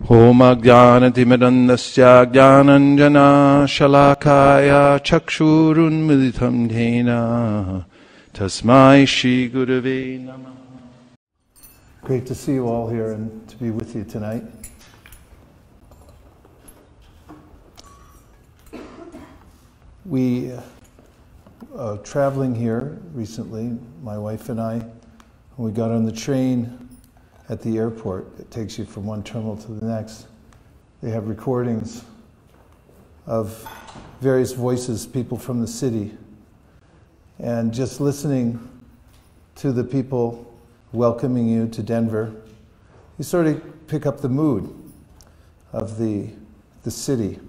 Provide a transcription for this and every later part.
Om Ajnanatimidandasya Jnananjana Shalakaya Chakshurunmilitam Dhena Tasmai Shri Gurave Namah. Great to see you all here and to be with you tonight. We traveling here recently, my wife and I, when we got on the train at the airport, it takes you from one terminal to the next. They have recordings of various voices, people from the city, and just listening to the people welcoming you to Denver, you sort of pick up the mood of the city.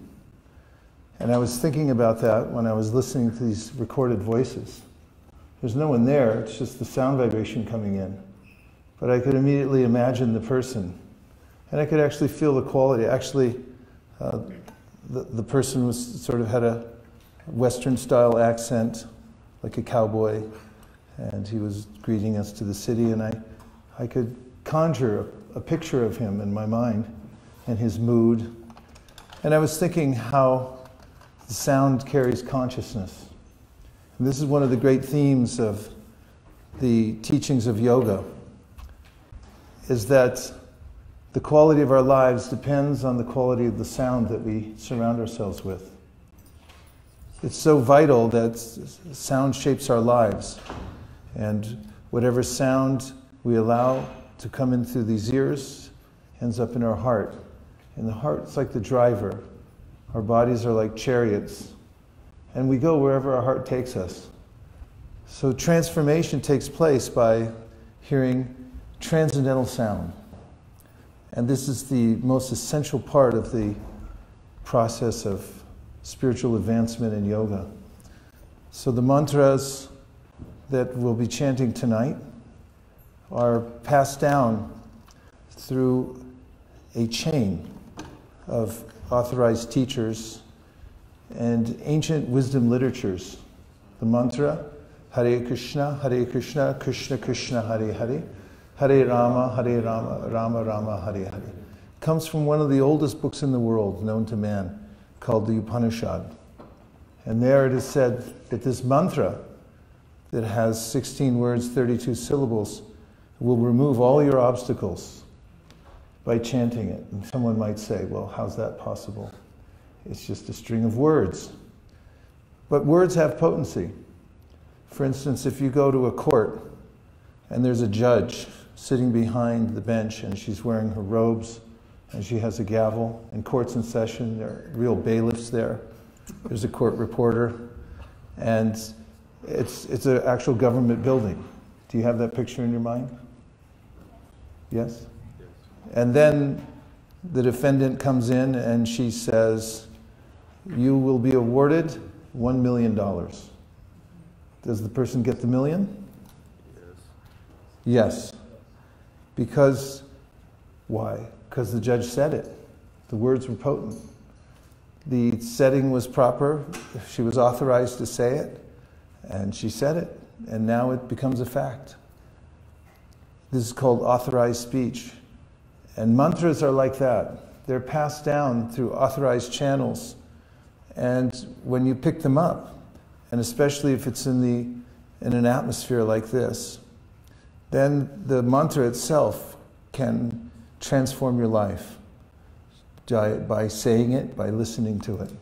And I was thinking about that when I was listening to these recorded voices. There's no one there, it's just the sound vibration coming in. But I could immediately imagine the person. And I could actually feel the quality. Actually, the person had a Western style accent, like a cowboy. And he was greeting us to the city, and I could conjure a picture of him in my mind and his mood. And I was thinking how the sound carries consciousness. And this is one of the great themes of the teachings of yoga, is that the quality of our lives depends on the quality of the sound that we surround ourselves with. It's so vital that sound shapes our lives. And whatever sound we allow to come in through these ears ends up in our heart. And the heart's like the driver. Our bodies are like chariots. And we go wherever our heart takes us. So transformation takes place by hearing transcendental sound. And this is the most essential part of the process of spiritual advancement in yoga. So the mantras that we'll be chanting tonight are passed down through a chain of authorized teachers and ancient wisdom literatures. The mantra, Hare Krishna, Krishna Krishna, Hare Hare, Hare Rama, Rama Rama, Hare Hare, comes from one of the oldest books in the world known to man, called the Upanishad. And there it is said that this mantra, that has 16 words, 32 syllables, will remove all your obstacles by chanting it. And someone might say, well, how's that possible? It's just a string of words. But words have potency. For instance, if you go to a court and there's a judge sitting behind the bench and she's wearing her robes and she has a gavel, and court's in session, there are real bailiffs there. There's a court reporter, and it's an actual government building. Do you have that picture in your mind? Yes? Yes. And then the defendant comes in and she says, you will be awarded $1 million. Does the person get the million? Yes. Yes. Because, why? Because the judge said it. The words were potent. The setting was proper. She was authorized to say it. And she said it, and now it becomes a fact. This is called authorized speech. And mantras are like that. They're passed down through authorized channels. And when you pick them up, and especially if it's in an atmosphere like this, then the mantra itself can transform your life by saying it, by listening to it.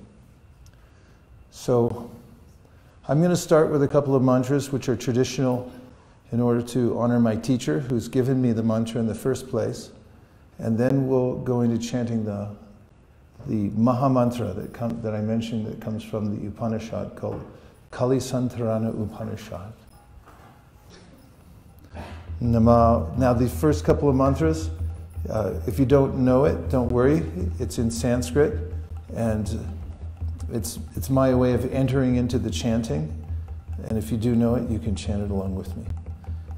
So I'm going to start with a couple of mantras which are traditional in order to honor my teacher who's given me the mantra in the first place. And then we'll go into chanting the Maha Mantra that I mentioned that comes from the Upanishad called Kali Santarana Upanishad. Now the first couple of mantras, if you don't know it, don't worry. It's in Sanskrit, and it's my way of entering into the chanting. And if you do know it, you can chant it along with me.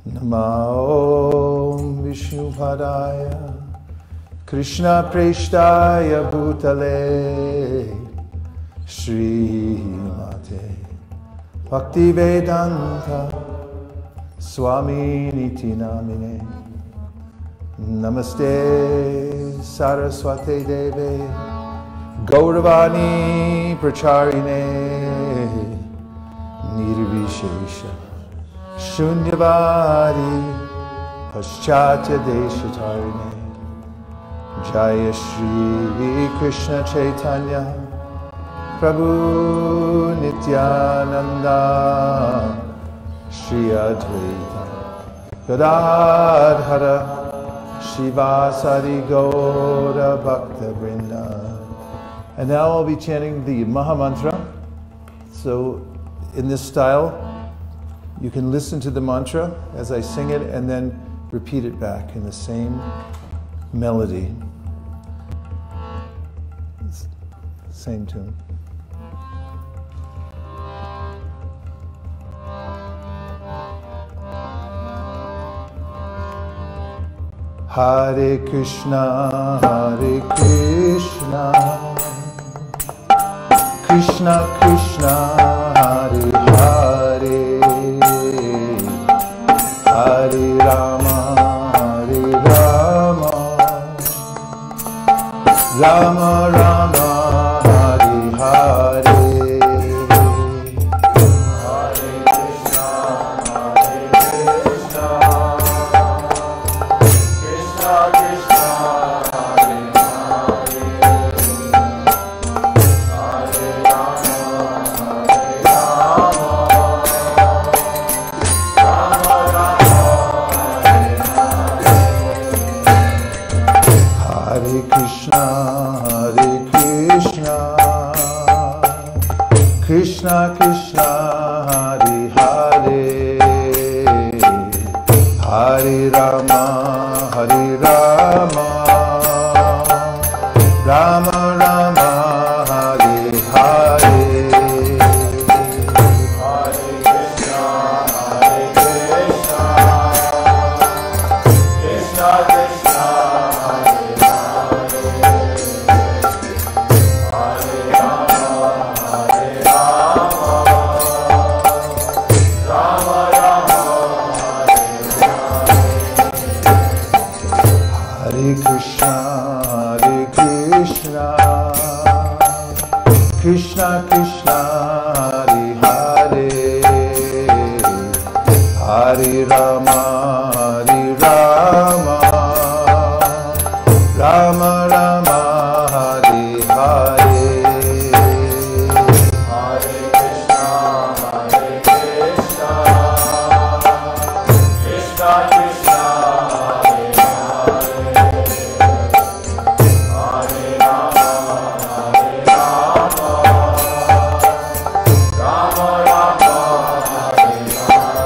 Namo Vishnupadaya Krishna Preshtaya Bhutale Shri Mate Bhaktivedanta Swami Niti Namine Namaste Saraswate Deve Gauravani Pracharine Nirvishesha Shunyavadi Paschatya Deshatarine Jaya Shri Krishna Chaitanya Prabhu Nityananda Shri Advaita Gadadhara Shivasari Gaura Bhakta Vrinda. And now I'll be chanting the Maha Mantra. So in this style, you can listen to the mantra as I sing it and then repeat it back in the same melody. Same tune. Hare Krishna, Krishna Krishna, Hare Hare, Hare Rama, Rama Rama, Hare Hare. Krishna Krishna, Hare Hare, Hare Rama, Rama Rama, Hare Hare. Hare Krishna, Krishna Krishna, Hare Krishna Krishna, Hare Hare, Hare Rama, Rama Rama, Hare Hare.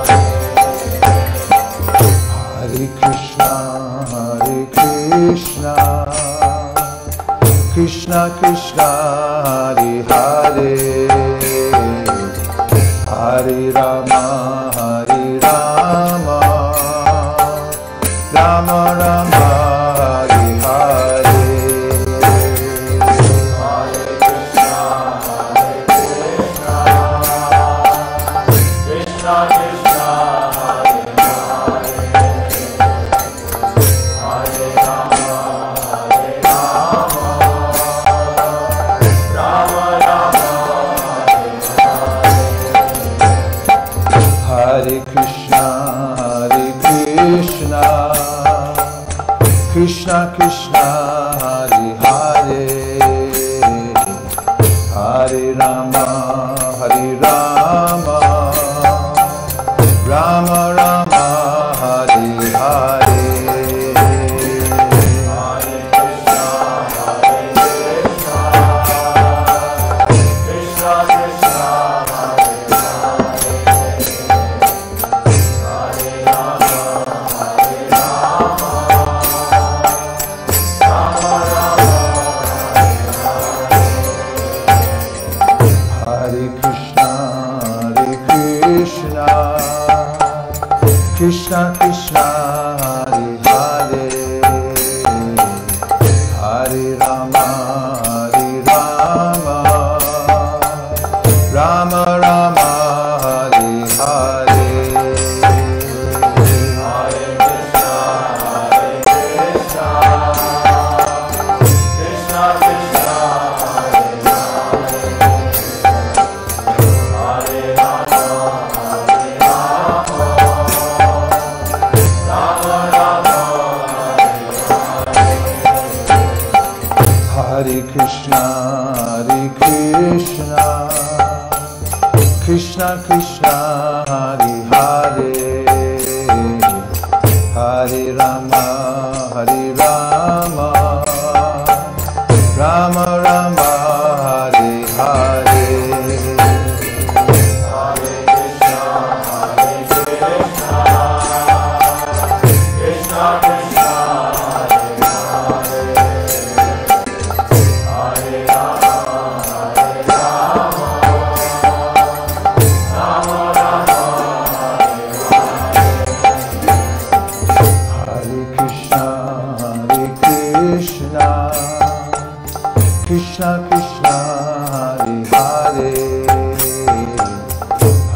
Hare Krishna, Krishna Krishna, Hare Krishna Krishna, Hare Hare, Hare Rama, Rama Rama, Hare Hare. Hare Krishna, Krishna Krishna, Hare Hare, Hare Rama, Hare Krishna, Krishna Krishna, Hare Hare, Hare Rama, Rama Rama, Hare Hare. Hare Krishna, Krishna Krishna, Krishna Krishna, Hare Hare, Hare Rama, Rama Rama, Hare Hare. Hare Krishna, Hare Krishna, Krishna Krishna, Hare Hare, Hare Rama, Rama Rama, Hare Hare. Krishna Krishna, Hare Hare,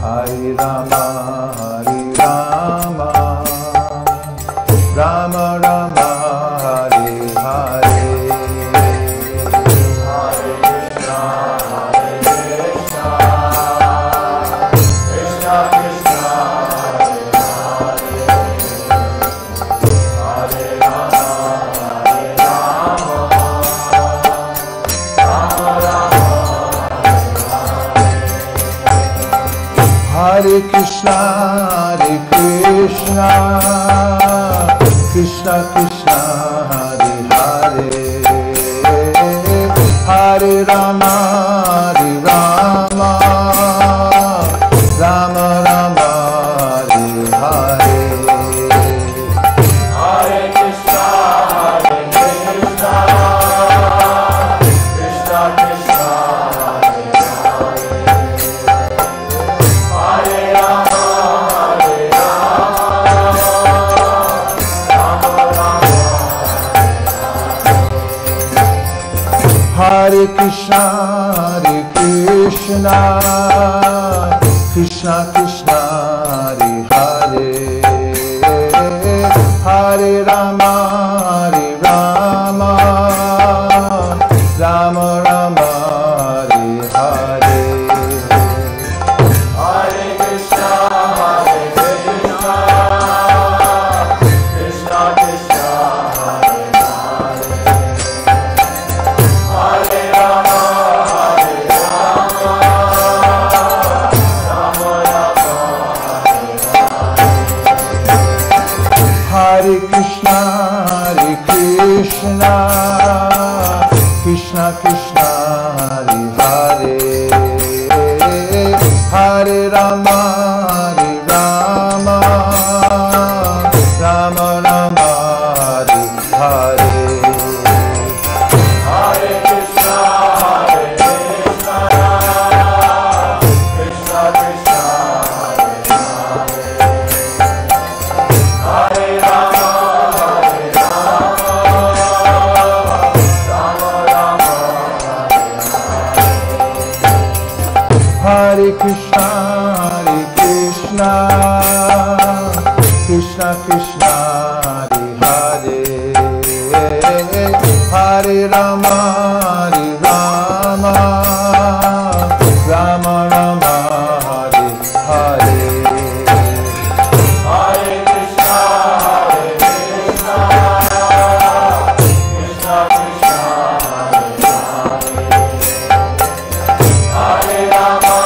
Hare Rama, Rama Rama, Hare Hare. Hare Krishna, Krishna Krishna, Hare Hare, Hare Krishna, Krishna Krishna, Hare Hare, Hare Rama, Rama Rama, Hare Hare. Hare Krishna, Krishna Krishna, Hare Krishna, Krishna Krishna, Hare Hare, Hare Rama, Rama Rama, Hare Hare. Hare Krishna, Krishna Krishna, Hare Krishna, Krishna Krishna, Hare Hare, Hare Rama, Rama Rama, Hare Hare. Hare Krishna, Krishna Krishna, Hare Rama, Hare Krishna, Krishna Krishna, Hare Hare, Hare Rama, Rama Rama, Hare Hare. Hare Krishna, Krishna Krishna, Hare Rama,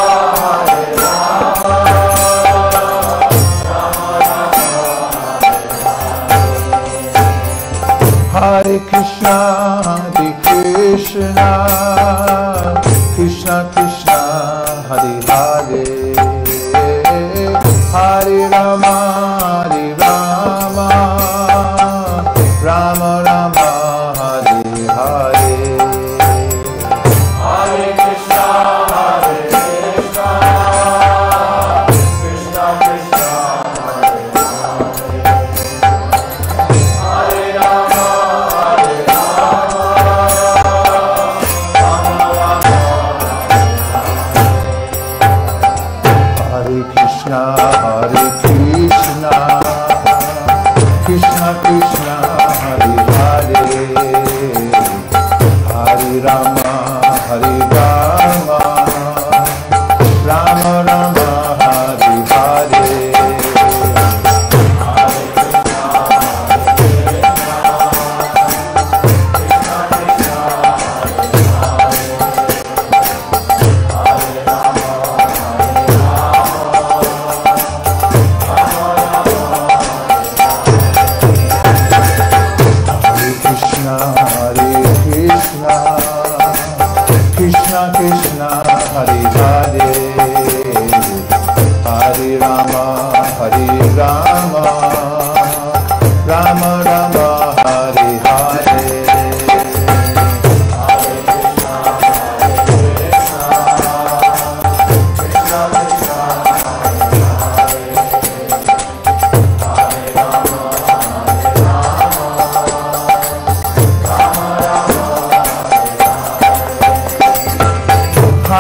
Hare Krishna, Krishna Krishna, Hare Hare, Hare Rama, Rama Rama, Hare Hare. Hare Krishna, Krishna Krishna, Hare Rama, Hare Krishna, Krishna Krishna, Hare Hare, Hare Rama, Rama Rama, Hare Hare. Hare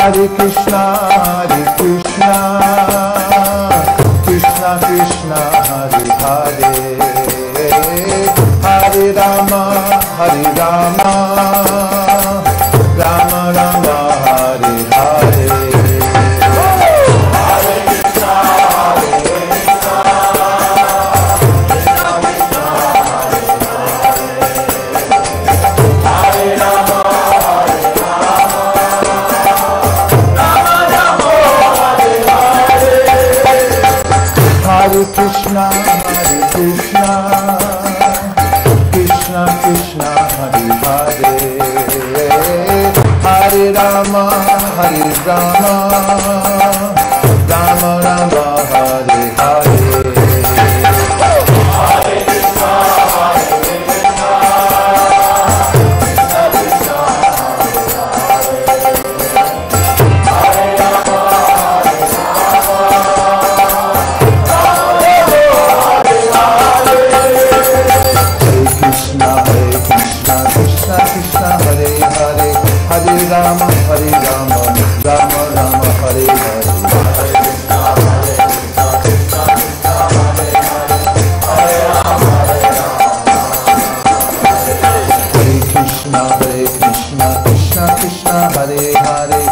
Hare Krishna, Krishna Krishna, Hare Hare, Hare Rama, Rama Rama, Hare Hare. Hare Krishna, Krishna Krishna, Hare Hare, Hare Rama, Rama Rama, Hare Hare.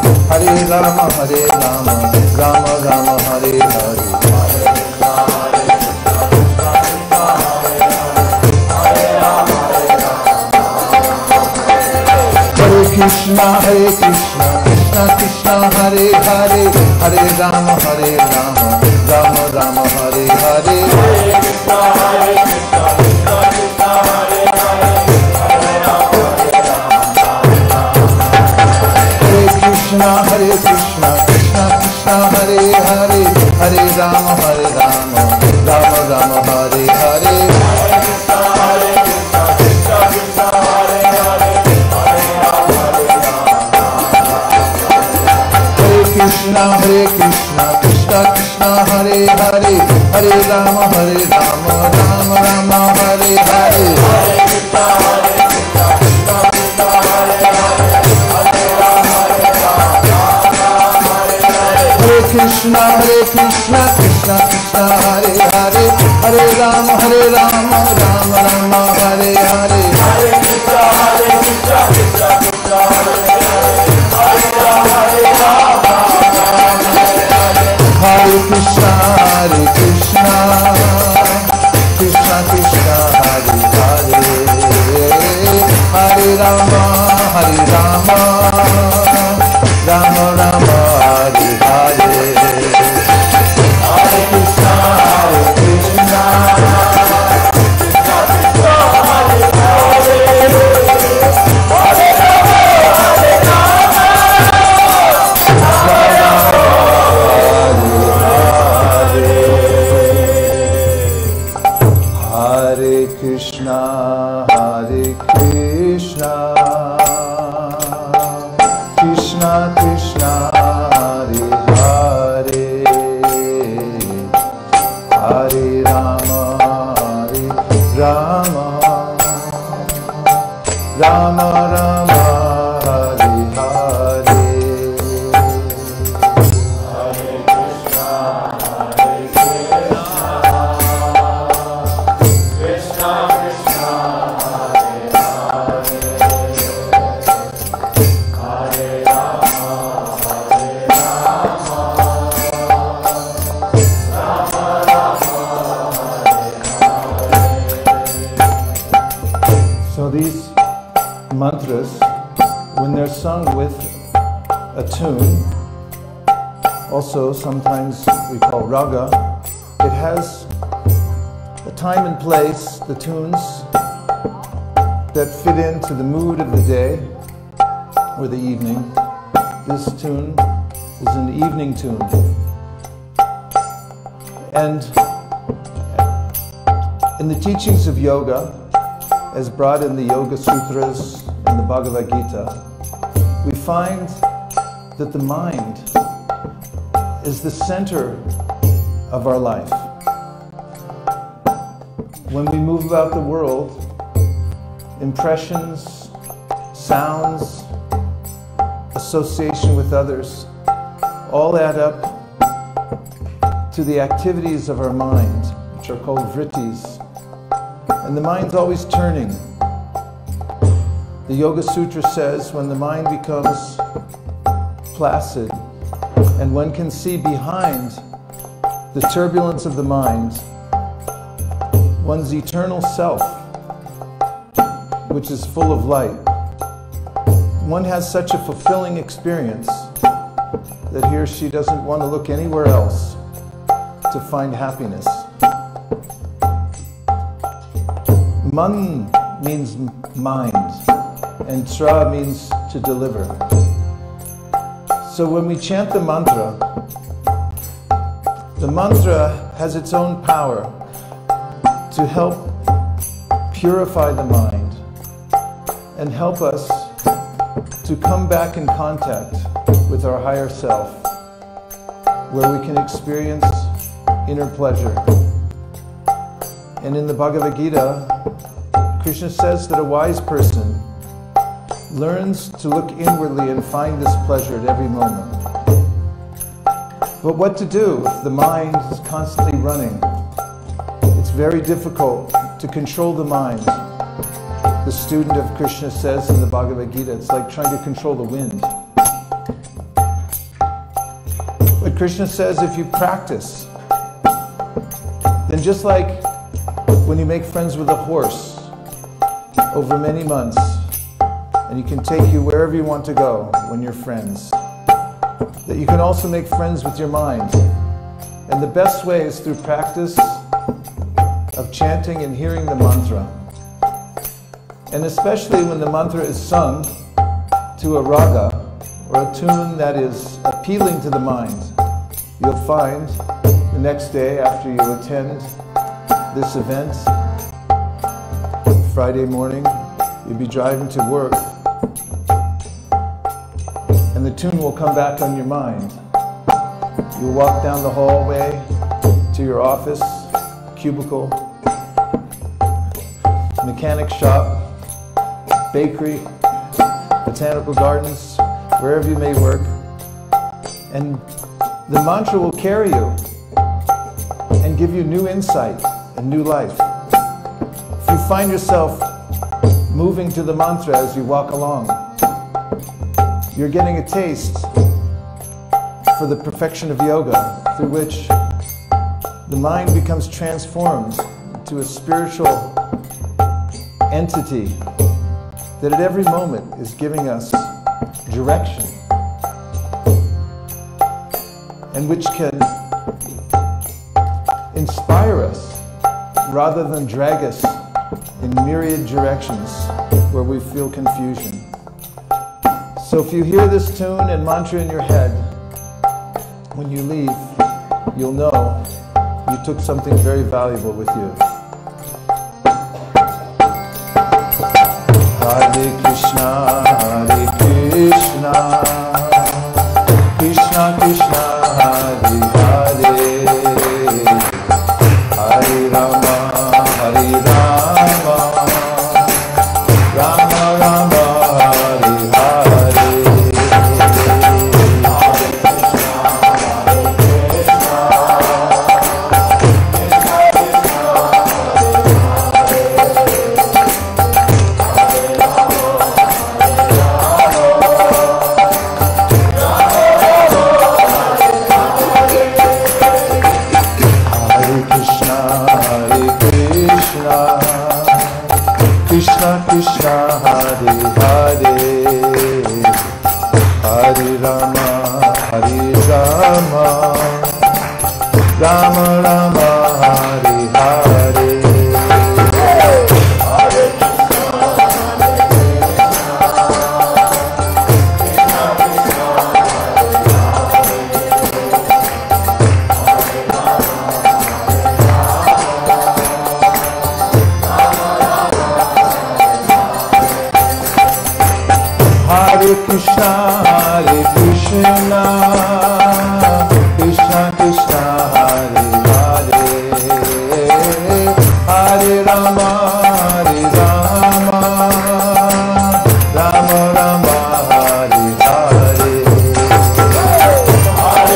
Hare Rama, Rama Rama, Hare Hare. Hare Krishna, Krishna Krishna, Hare Hare, Hare Rama, Rama Rama, Hare Hare. Krishna, Krishna Krishna, Hare Hare, Hare Rama, Rama Rama, Hare Hare. Hare Krishna, Krishna Krishna, Hare Hare, Hare Rama, Rama Rama, Hare Hare. Krishna, Krishna Krishna, Hare Hare, Hare Rama, Rama Rama, Hare Hare. Hare Krishna, Krishna Krishna, Hare Hare, Hare Rama, Rama Rama, Hare Hare. Hare Krishna, Krishna Krishna, Hare Hare, Hare Rama, Rama Rama, Hare Hare. Hare Krishna, Krishna Krishna, Krishna Krishna, Hare Hare, Hare Rama, Rama Rama, Hare Hare. So these mantras, when they're sung with a tune, also sometimes we call raga, it has a time and place, the tunes that fit into the mood of the day or the evening. This tune is an evening tune. And in the teachings of yoga, as brought in the Yoga Sutras and the Bhagavad Gita, we find that the mind is the center of our life. When we move about the world, impressions, sounds, association with others all add up to the activities of our mind, which are called vrittis. And the mind's always turning. The Yoga Sutra says when the mind becomes placid and one can see behind the turbulence of the mind one's eternal self, which is full of light, one has such a fulfilling experience that he or she doesn't want to look anywhere else to find happiness. Man means mind, and tra means to deliver. So when we chant the mantra has its own power to help purify the mind and help us to come back in contact with our higher self, where we can experience inner pleasure. And in the Bhagavad Gita, Krishna says that a wise person learns to look inwardly and find this pleasure at every moment. But what to do if the mind is constantly running? It's very difficult to control the mind. The student of Krishna says in the Bhagavad Gita, it's like trying to control the wind. But Krishna says if you practice, then just like when you make friends with a horse over many months, and he can take you wherever you want to go when you're friends, that you can also make friends with your mind. And the best way is through practice of chanting and hearing the mantra. And especially when the mantra is sung to a raga, or a tune that is appealing to the mind, you'll find the next day after you attend this event, Friday morning, you'll be driving to work, and the tune will come back on your mind. You'll walk down the hallway to your office, cubicle, mechanic shop, bakery, botanical gardens, wherever you may work, and the mantra will carry you and give you new insight and new life. If you find yourself moving to the mantra as you walk along, you're getting a taste for the perfection of yoga, through which the mind becomes transformed into a spiritual entity that at every moment is giving us direction, and which can inspire us rather than drag us in myriad directions where we feel confusion. So if you hear this tune and mantra in your head, when you leave, you'll know you took something very valuable with you. Hare Krishna, Krishna Krishna, Hare Hare, Hare Rama, Hare Rama, Rama Rama, Hare Hare. Krishna Krishna, Hare Hare, Hare Rama, Hare Rama, Rama Rama, Hare Hare. Hare Krishna, Hare Krishna, Krishna Krishna, Hare Hare, Hare Rama, Hare Rama, Rama Rama, Hare Hare. Hare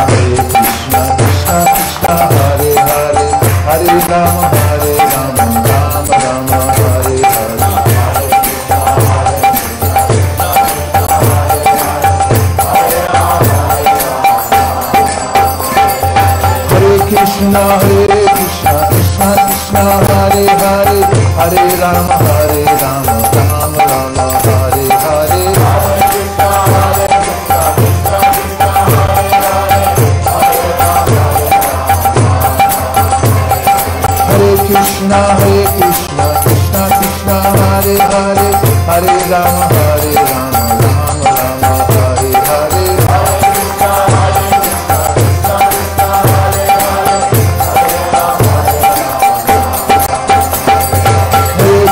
Hare Krishna, Krishna Krishna, Hare Hare, Hare Rama, Hare Rama, Rama Rama, Hare Hare. Krishna, Hare Krishna, Krishna Krishna, Hare Hare, Hare Rama, Hare Rama, Rama Rama, Hare Hare. Hare Krishna, Hare Krishna, Krishna Krishna, Hare Hare, Hare Rama, Hare Rama, Rama Rama, Hare Hare.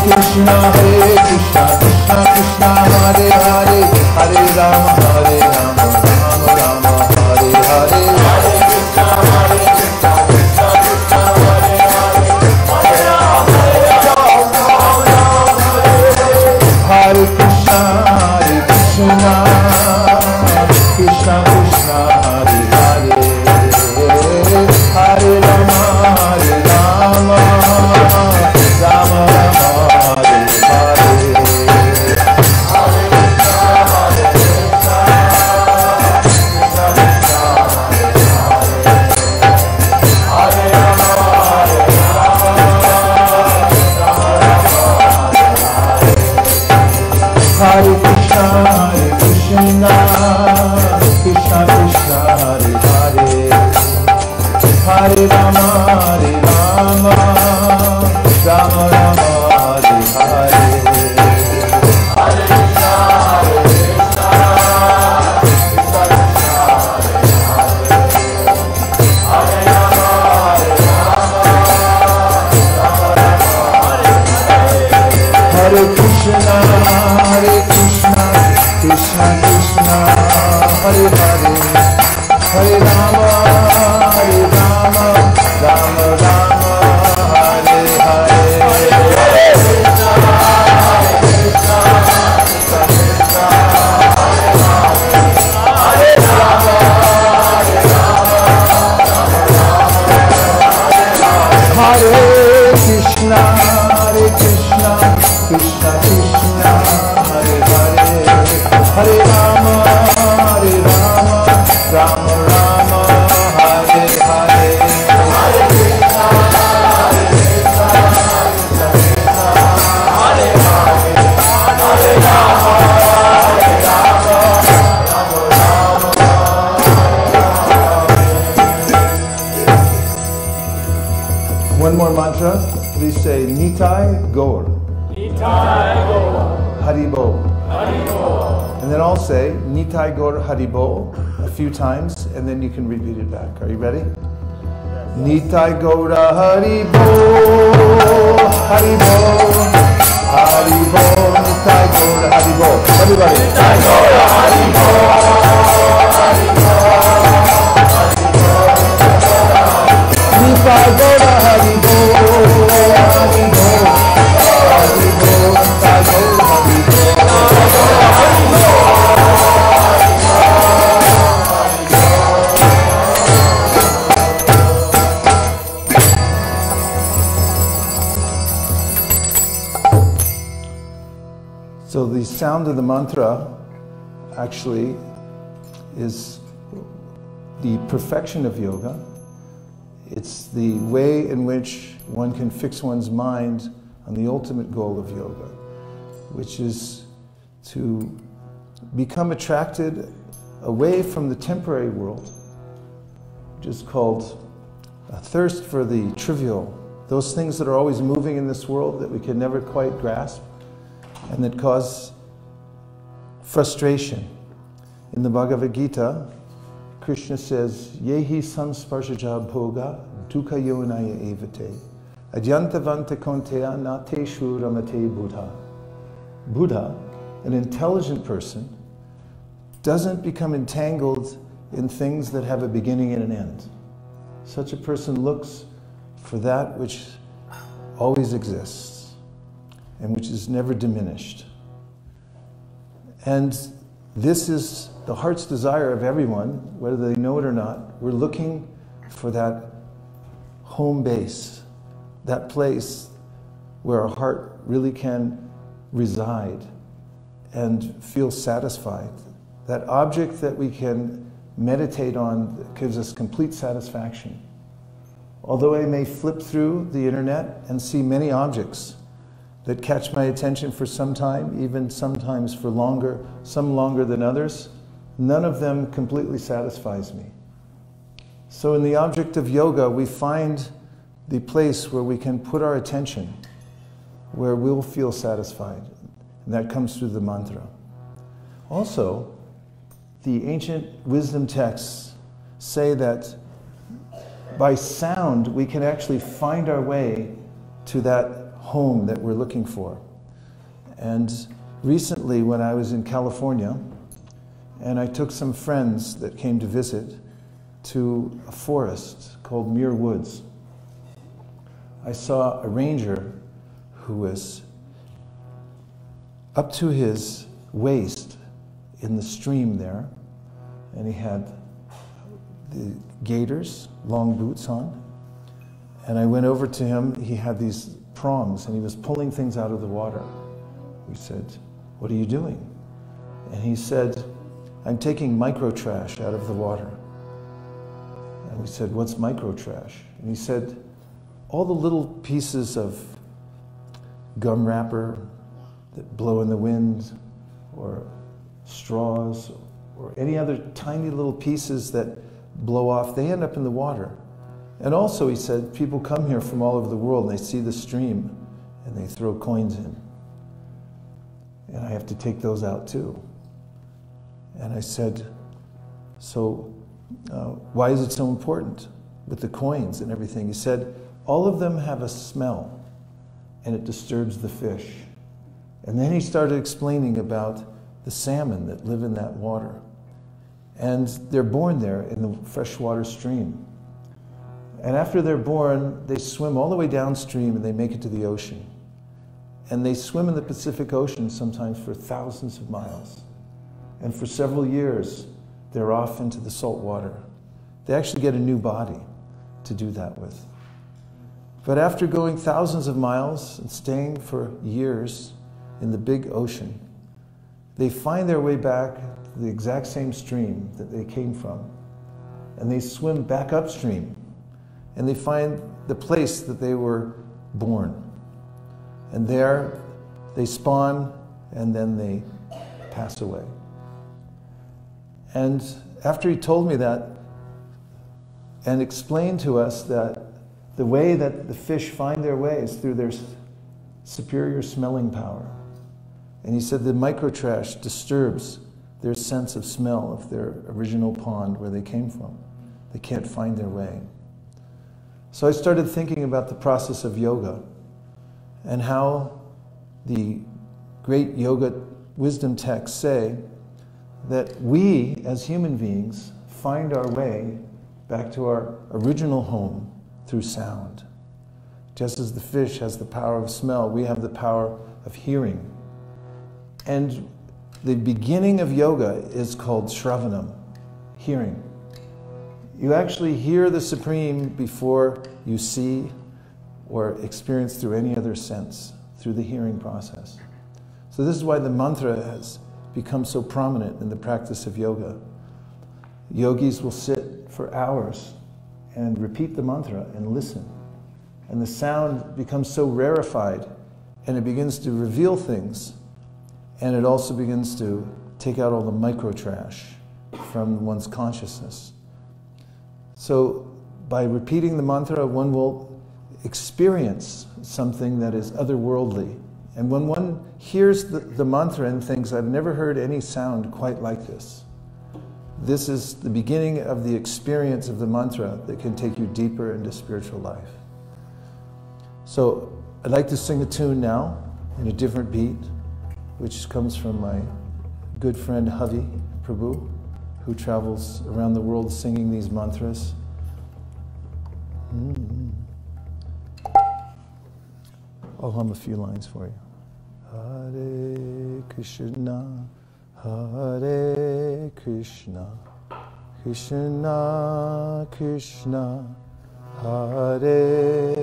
Krishna, Hare Krishna, Krishna Krishna, Hare Hare, Hare Rama, Hare Rama, Rama Rama, Hare Hare. Hare Krishna, Hare Krishna, Krishna Krishna, Hare Hare, Hare Rama, Hare Rama, Rama Rama. Hare Krishna, Hare Krishna, Krishna Krishna, Hare Hare, Hare Rama, Hare Rama, Rama Rama, Hare Hare. Hare Krishna, Hare Krishna, Krishna Krishna, Hare Hare, Hare Krishna, Hare Krishna, Krishna Krishna, Hare Hare, Hare Rama, Hare Rama, Rama Rama, Hare Hare. Hare Krishna, Hare Krishna, Krishna Krishna, Hare Hare, Hare Rama, Hare Rama, Hare Krishna, Hare Krishna, Krishna Krishna, Hare Hare, Hare Rama, Hare Rama, Rama Rama, Hare Hare. Hare Krishna, Hare Krishna, Krishna Krishna, Hare Hare, Hare Rama, Hare Rama, Rama Rama, Hare. One more mantra. Please say Nitai Gaur. Nitai Gaur. Haribo. Haribo. And then I'll say Nitai Gaur Haribo a few times, and then you can repeat it back. Are you ready? Yes. Nitai Gaur Haribo. Haribo. Haribo. Nitai Gaur Haribo. Everybody. Nitai Gaur Haribo. Haribo. Nitai Gaur Haribo. So the sound of the mantra actually is the perfection of yoga. It's the way in which one can fix one's mind on the ultimate goal of yoga, which is to become attracted away from the temporary world, which is called a thirst for the trivial, those things that are always moving in this world that we can never quite grasp and that cause frustration. In the Bhagavad Gita, Krishna says, Yehi samsparshaja bhoga dukkha yonaya evate adyantavanta konteya nateshu ramate Buddha. Buddha, an intelligent person, doesn't become entangled in things that have a beginning and an end. Such a person looks for that which always exists and which is never diminished. And this is the heart's desire of everyone, whether they know it or not. We're looking for that home base, that place where our heart really can reside and feel satisfied. That object that we can meditate on that gives us complete satisfaction. Although I may flip through the internet and see many objects that catch my attention for some time, even sometimes for longer, some longer than others, none of them completely satisfies me. So in the object of yoga, we find the place where we can put our attention, where we'll feel satisfied. And that comes through the mantra. Also, the ancient wisdom texts say that by sound, we can actually find our way to that home that we're looking for. And recently, when I was in California, and I took some friends that came to visit to a forest called Muir Woods, I saw a ranger who was up to his waist in the stream there, and he had the gaiters, long boots on, and I went over to him. He had these prongs and he was pulling things out of the water. We said, "What are you doing?" And he said, "I'm taking micro trash out of the water." And we said, "What's micro trash?" And he said, "All the little pieces of gum wrapper that blow in the wind, or straws, or any other tiny little pieces that blow off, they end up in the water. And also," he said, "people come here from all over the world and they see the stream and they throw coins in. And I have to take those out too." And I said, "So why is it so important with the coins and everything?" He said, "All of them have a smell and it disturbs the fish." And then he started explaining about the salmon that live in that water. And they're born there in the freshwater stream. And after they're born, they swim all the way downstream and they make it to the ocean. And they swim in the Pacific Ocean sometimes for thousands of miles. And for several years, they're off into the salt water. They actually get a new body to do that with. But after going thousands of miles and staying for years in the big ocean, they find their way back to the exact same stream that they came from. And they swim back upstream. And they find the place that they were born. And there they spawn and then they pass away. And after he told me that and explained to us that the way that the fish find their way is through their superior smelling power. And he said the microtrash disturbs their sense of smell of their original pond where they came from. They can't find their way. So I started thinking about the process of yoga and how the great yoga wisdom texts say that we as human beings find our way back to our original home through sound. Just as the fish has the power of smell, we have the power of hearing. And the beginning of yoga is called Shravanam, hearing. You actually hear the Supreme before you see or experience through any other sense, through the hearing process. So this is why the mantra has become so prominent in the practice of yoga. Yogis will sit for hours and repeat the mantra and listen. And the sound becomes so rarefied and it begins to reveal things. And it also begins to take out all the micro trash from one's consciousness. So by repeating the mantra, one will experience something that is otherworldly. And when one hears the mantra and thinks, "I've never heard any sound quite like this," this is the beginning of the experience of the mantra that can take you deeper into spiritual life. So I'd like to sing a tune now in a different beat, which comes from my good friend Havi Prabhu, who travels around the world singing these mantras. I'll hum a few lines for you. Hare Krishna, Hare Krishna, Krishna Krishna, Hare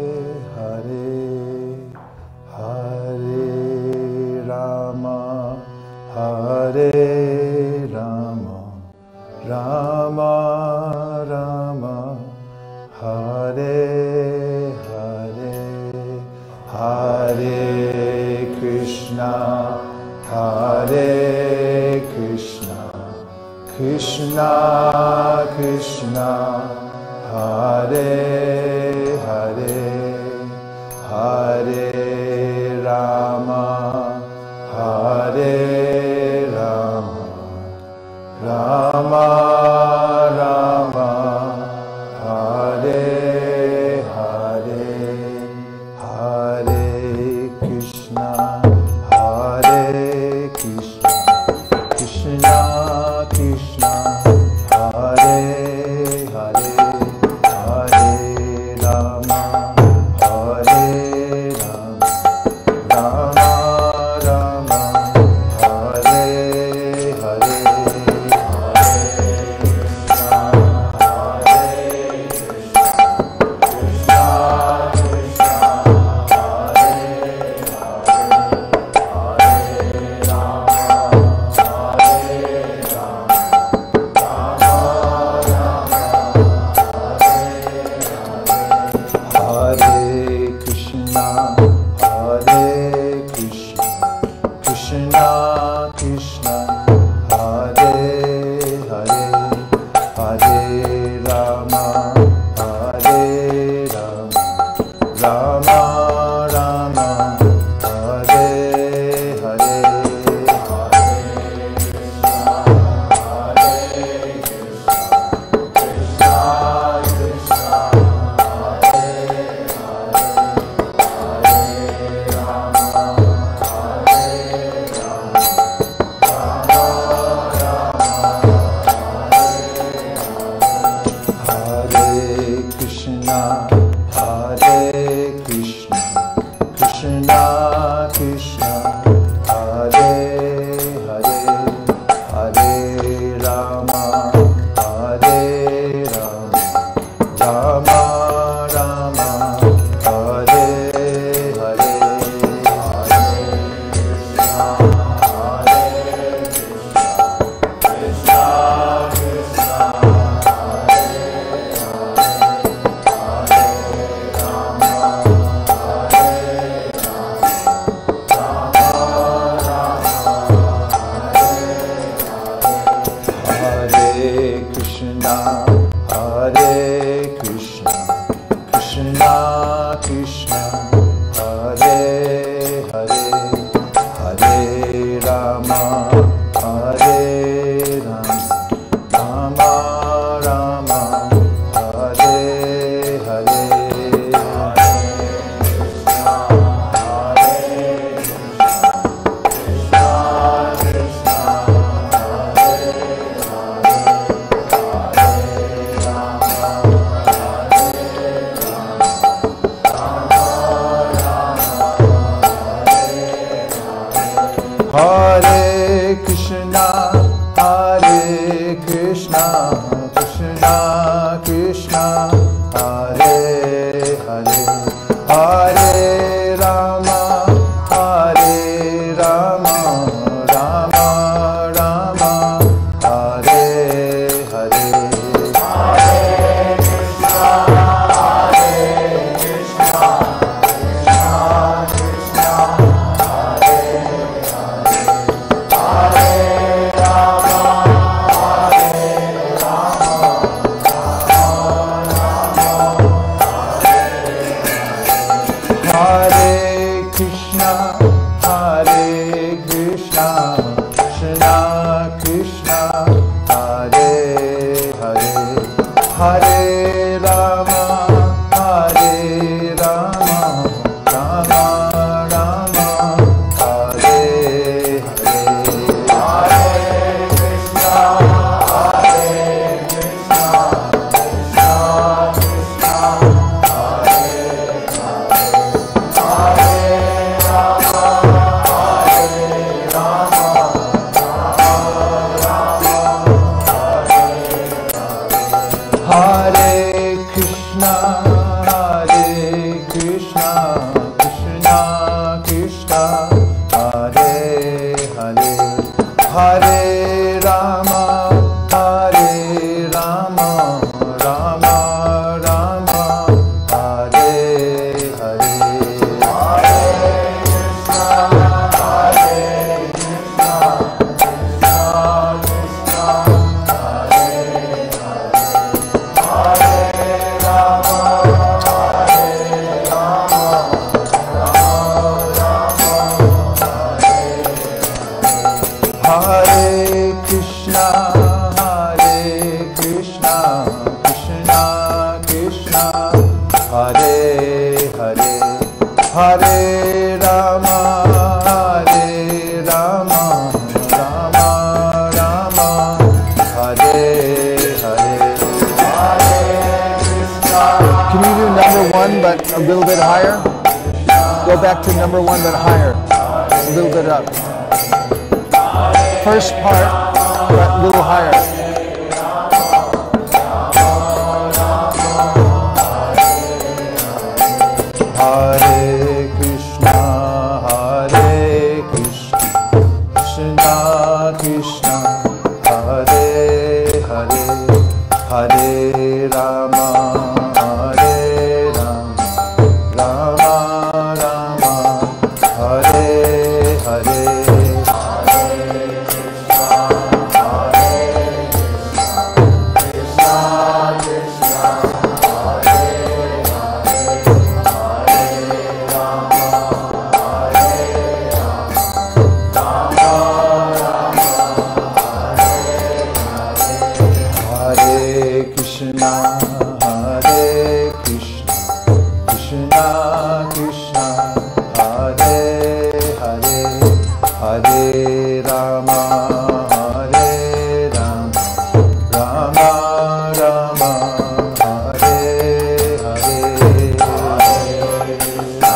Hare, Hare Rama, Hare Rama, Rama Rama, Hare Hare, Hare Krishna, Hare Krishna, Krishna Krishna, Hare Hare, Hare Rama, Hare Rama, Rama Rama, Hare Hare, Hare Krishna, Hare Krishna, Krishna Krishna, Hare Hare, Hare Rama, Hare Rama, Rama Rama, Hare Hare, Hare Krishna, Hare Krishna, Krishna Krishna, Hare Rama Rama, Hare Hare, Hare Krishna, Hare Krishna, Krishna Krishna, Hare Hare, Hare Rama, Hare Rama, Rama Rama, Hare Krishna, Hare Krishna, Krishna Krishna, Hare Hare, Hare Rama, Hare Rama, Rama Rama, Hare Hare, Hare Krishna. Can you do number one but a little bit higher? Go back to number one but higher. A little bit up. First part, but a little higher. Hare Krishna, Hare Krishna, Krishna Krishna, Hare Hare, Hare Rama, Hare Rama, Rama Rama, Hare Hare, Hare Krishna, Hare Krishna, Krishna Krishna, Hare Hare Krishna, Hare Krishna, Krishna Krishna, Hare Hare, Hare Rama, Hare Rama, Rama Rama, Hare Hare, Hare Krishna,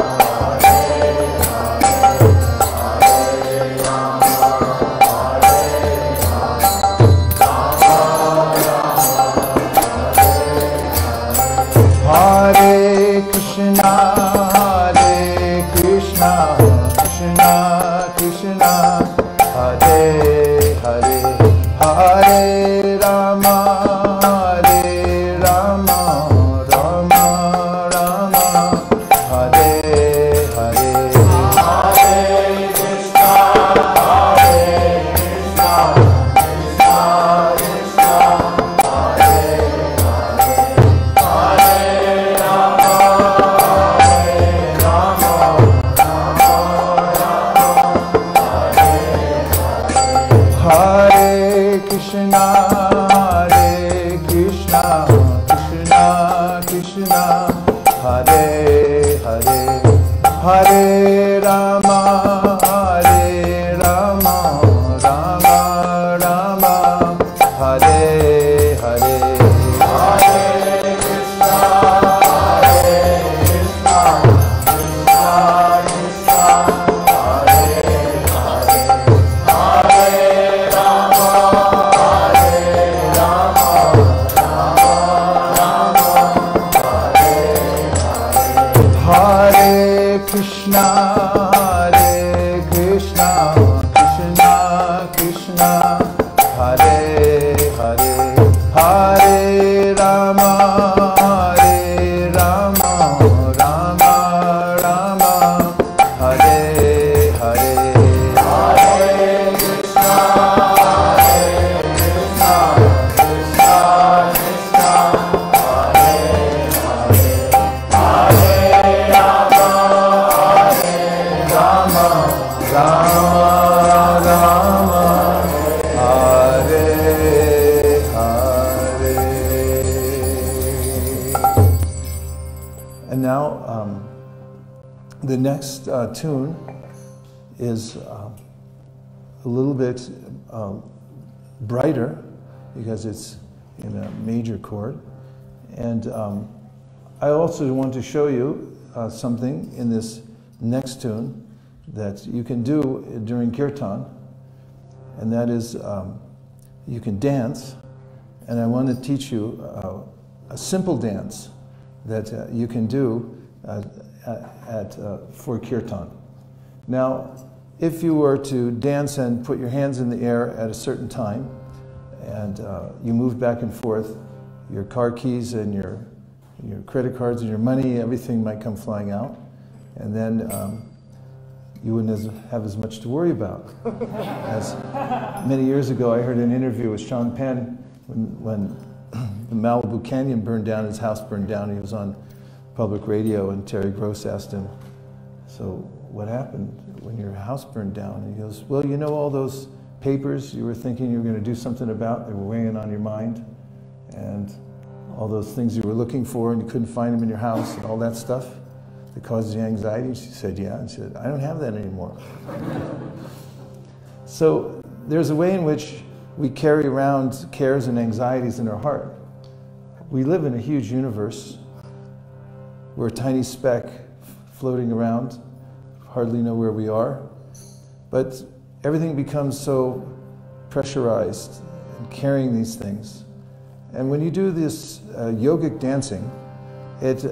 Hare Krishna, Hare Krishna, Hare Krishna, Krishna Krishna, Hare Hare, Hare Rama, Hare Rama, Rama Rama, Hare Hare, Hare Krishna, Hare Krishna, Krishna Krishna, Hare Hare Krishna, Hare Krishna, Krishna Krishna, Hare Hare, Hare Rama, Hare Rama, Rama Rama, Hare Hare, Hare Krishna, Hare Krishna, Krishna Krishna, Hare Hare, Hare Rama, Hare Rama, Rama Rama, Hare Hare, Hare Krishna, Hare Krishna, Krishna Krishna, Hare Hare, Hare Rama, Hare Rama, Rama Rama, Hare Hare, Hare Krishna, Hare Krishna, Krishna Krishna, Hare Hare, Hare Rama, Hare Rama, Rama Rama, Hare Hare. And now the next tune is a little bit brighter because it's in a major chord. And I also want to show you something in this next tune that you can do during Kirtan, and that is you can dance, and I want to teach you a simple dance that you can do for Kirtan. Now, if you were to dance and put your hands in the air at a certain time, and you moved back and forth, your car keys and your credit cards and your money, everything might come flying out, and then you wouldn't have as much to worry about. As many years ago, I heard an interview with Sean Penn when the Malibu Canyon burned down, his house burned down. He was on public radio, and Terry Gross asked him, "So what happened when your house burned down?" And he goes, "Well, you know all those papers you were thinking you were going to do something about, they were weighing on your mind, and all those things you were looking for and you couldn't find them in your house and all that stuff that caused you anxiety?" She said, "Yeah." And she said, "I don't have that anymore." So there's a way in which we carry around cares and anxieties in our heart. We live in a huge universe. We're a tiny speck floating around, hardly know where we are, but everything becomes so pressurized in carrying these things. And when you do this yogic dancing, it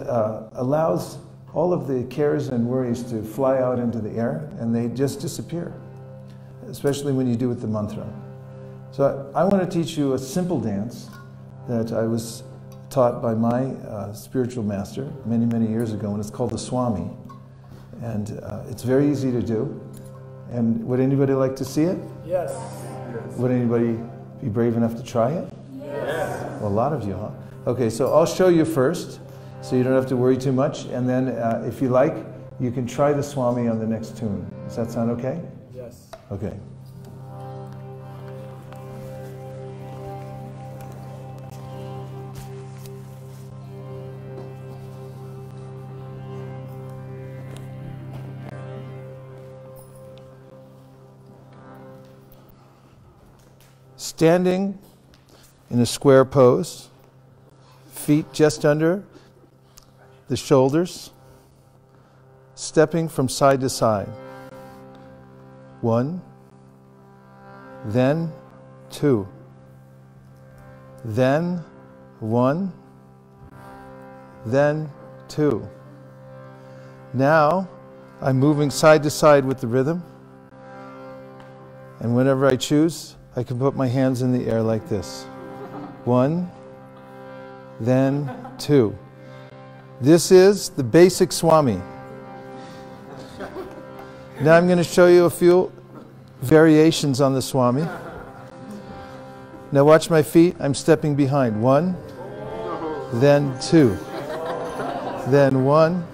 allows all of the cares and worries to fly out into the air, and they just disappear, especially when you do it with the mantra. So I want to teach you a simple dance that I was taught by my spiritual master many, many years ago, and it's called the Swami. And it's very easy to do. And would anybody like to see it? Yes. Would anybody be brave enough to try it? Yes. Well, a lot of you, huh? Okay, so I'll show you first, so you don't have to worry too much. And then if you like, you can try the Swami on the next tune. Does that sound okay? Yes. Okay. Standing in a square pose, feet just under the shoulders, stepping from side to side. 1, then 2, then 1, then 2. Now I'm moving side to side with the rhythm, and whenever I choose, I can put my hands in the air like this. 1, then 2. This is the basic Swami. Now I'm going to show you a few variations on the Swami. Now watch my feet. I'm stepping behind. 1, then 2. Then 1,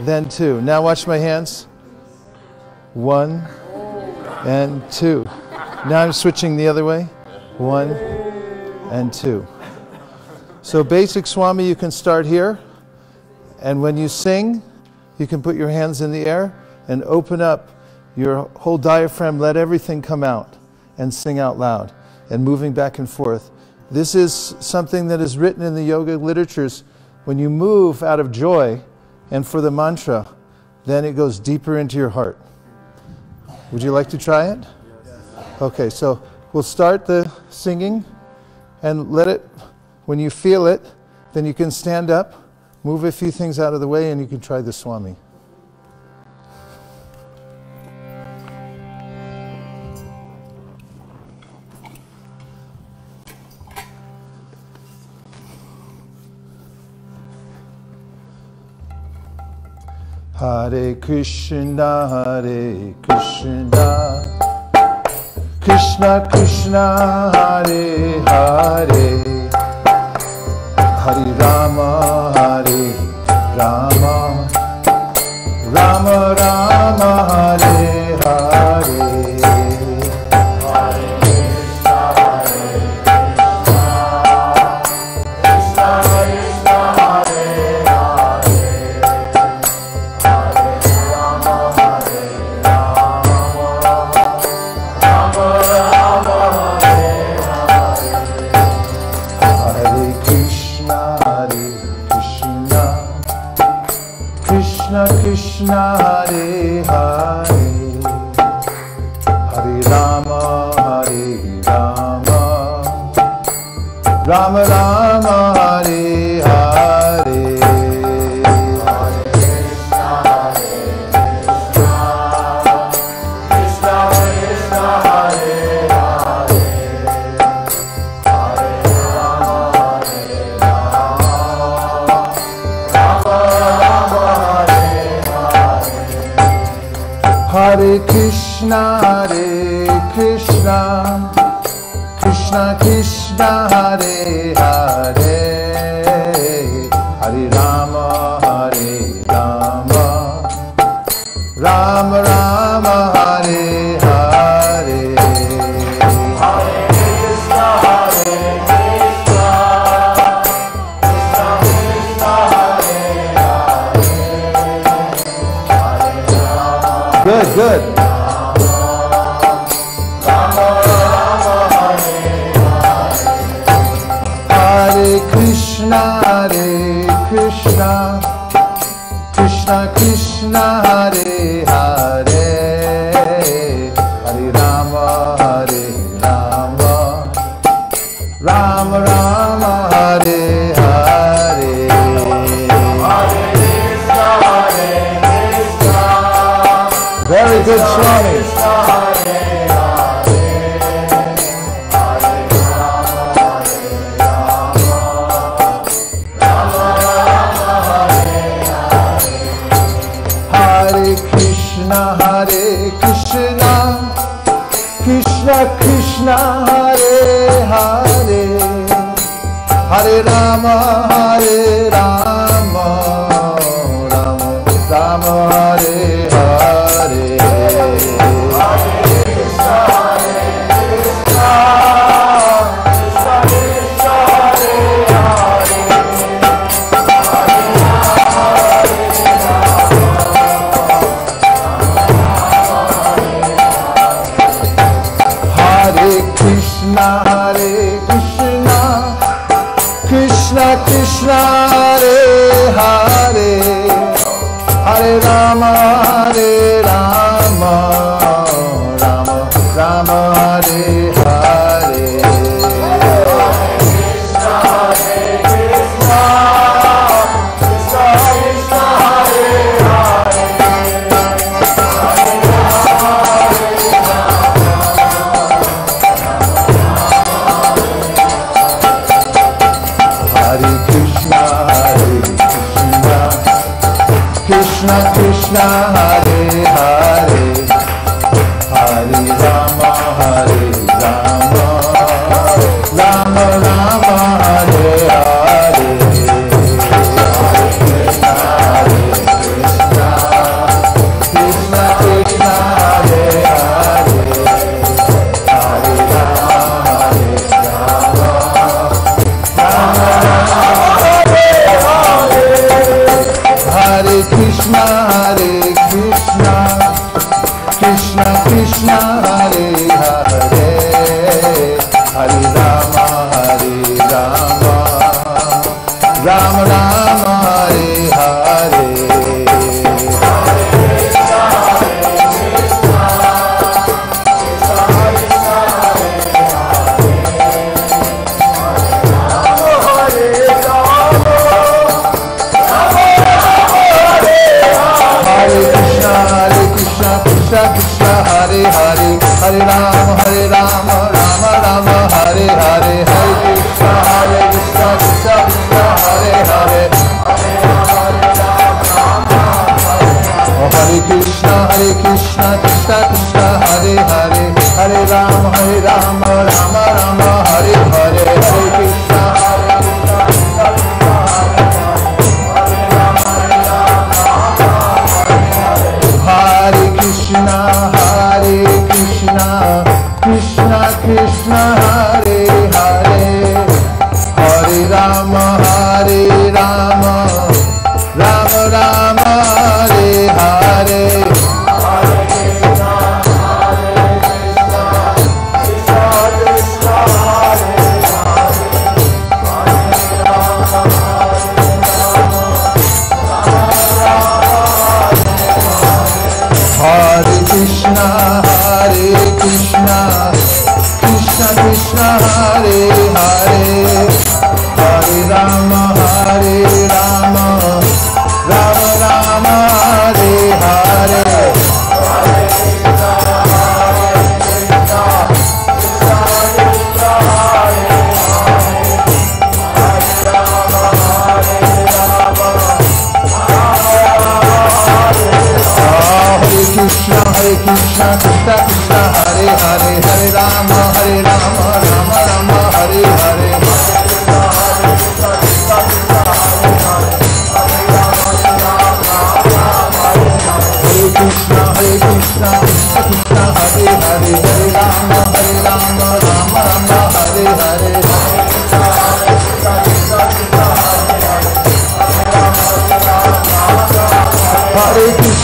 then 2. Now watch my hands. 1 and 2. Now I'm switching the other way. 1 and 2. So basic Swami, you can start here. And when you sing, you can put your hands in the air and open up your whole diaphragm, let everything come out and sing out loud and moving back and forth. This is something that is written in the yoga literatures. When you move out of joy and for the mantra, then it goes deeper into your heart. Would you like to try it? Okay, so we'll start the singing and let it, when you feel it, then you can stand up, move a few things out of the way, and you can try the Swami. Hare Krishna, Hare Krishna, Krishna Krishna, Hare Hare, Hare Rama, Hare Rama, Rama Rama, Hare Hare. Krishna Hare Hare, Hare Rama, Hare Rama, Rama Rama, Hare Hare. Hare Krishna, Krishna Krishna, Krishna Krishna, Hare Hare, Hare Rama, Rama Rama, Hare Hare. Hare Krishna, Krishna Krishna, Hare Hare. Good, good. Hare Krishna, Krishna Krishna, Hare Hare, Hare Rama, Rama Rama, Hare Hare. Hare Krishna, very good, Swami. Hare Krishna, Krishna Krishna, Hare Hare, Hare Rama, Rama Rama, Hare Hare. Hare Krishna, Krishna Krishna, Hare Hare. Krishna, Krishna Krishna, Hare Hare, Hare Rama, Rama Rama, Hare Hare. Krishna, Krishna Krishna, Hare Hare. Krishna Krishna, Hare Hare, Hare Rama, Rama Rama, Hare Hare. Krishna, Krishna Krishna, Hare Hare, Hare Rama, Rama Hare Krishna, Krishna Krishna, Hare Hare, Hare Rama, Rama Rama, Hare Hare. Krishna Krishna, Hare Hare, Hare Rama, Rama Rama, Hare Hare, Hare Krishna, Krishna Krishna, Hare Hare, Hare Krishna, Krishna Krishna, Hare Hare, Hare Rama, Rama Rama, Hare Hare, Hare Krishna, Krishna Krishna, Hare Hare, Hare Rama, Rama Rama, Hare Hare. Hare Krishna, Krishna Krishna,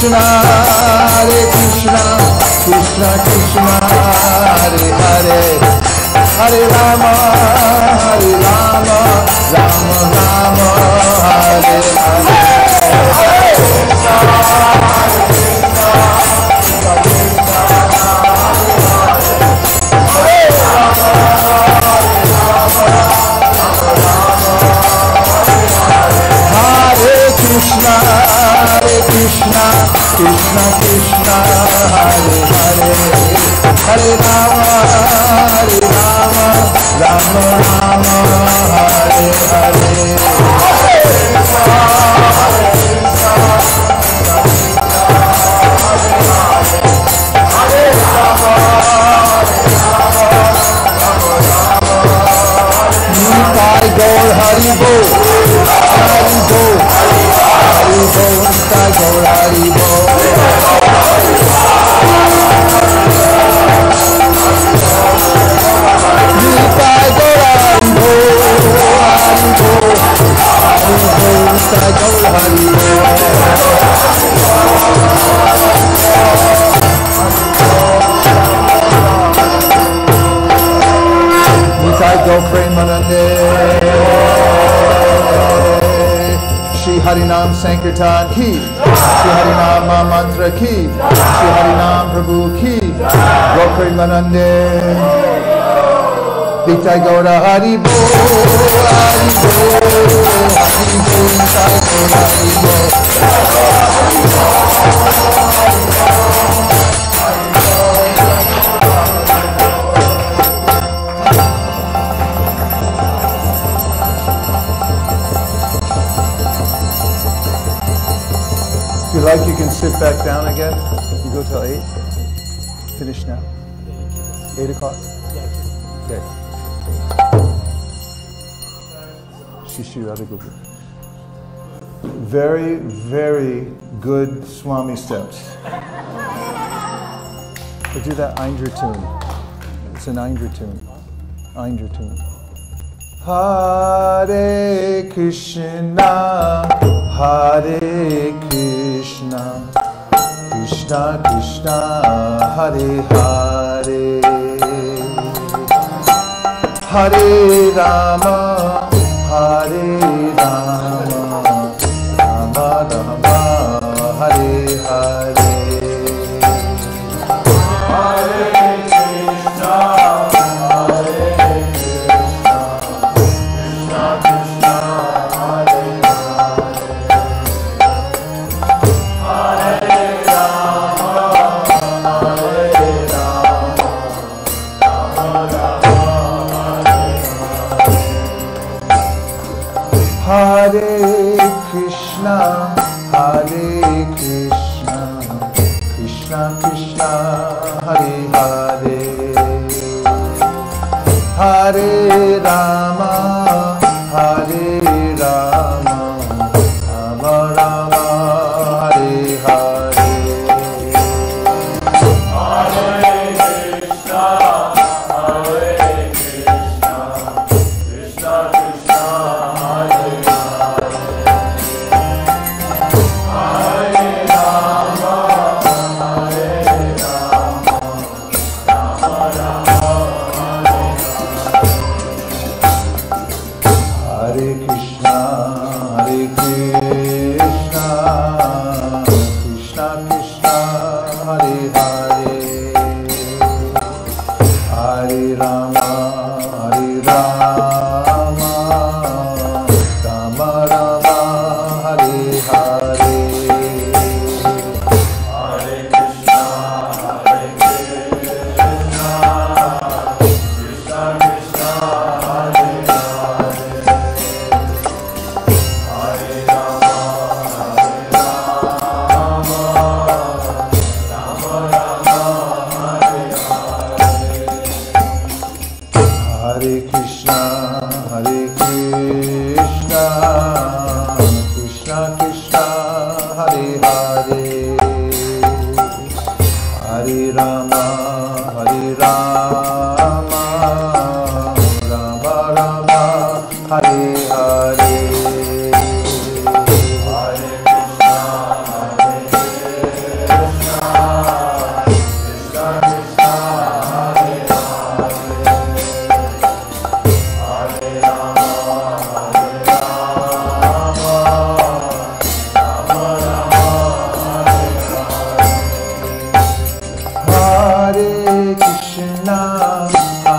Krishna, Hare Krishna, Krishna Krishna, Hare Hare, Hare Rama, Hare Rama, Rama Rama, Hare Hare. Krishna, Hare Krishna, Krishna Krishna, Hare Hare, Hare Rama, Rama Rama, Hare Hare. Nitai Gaur Hari Bol, Hari Bol. Hari Bol, Nitai Gaur Hari Bol. Nitai Gaur Hari Bol, Hari Bol. Hari Bol, Nitai Gaur Hari Bol. Nitai Gaur Premanande. Shri Harinam Sankirtan ki, Shri Harinam Mantra ki, Shri Harinam Prabhu ki, Gopri Manande. Nitai Gaura Hari Bol, Hari Bol, Hari Bol, Nitai Gaura Hari Bol. If you like, you can sit back down again. You go till 8. Finish now. 8 o'clock? Okay. Shishi Radhaguru. Very, very good Swami steps. But do that Eindra tune. It's an Eindra tune. Eindra tune. Hare Krishna, Hare Krishna, Krishna Krishna, Hare Hare, Hare Rama, Hare Rama, Rama Rama, Hare Hare. Hare Krishna, Hare Krishna, Krishna Krishna, Hare Hare, Hare Rama, Hare Rama, Rama Rama, Hare Hare. Hare Krishna, Hare Krishna, Krishna Krishna, Hare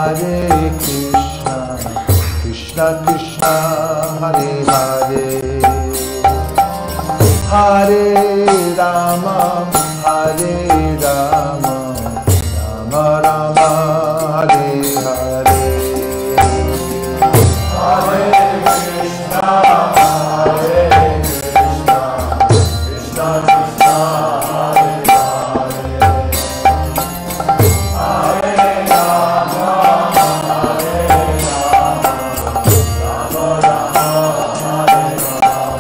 Hare Krishna, Krishna Krishna, Hare Hare, Hare Rama, Hare Rama, Rama Rama, Hare Hare, Hare Krishna, Hare Krishna, Krishna Krishna, Hare Hare, Hare Rama, Hare Rama, Rama Rama, Hare Hare,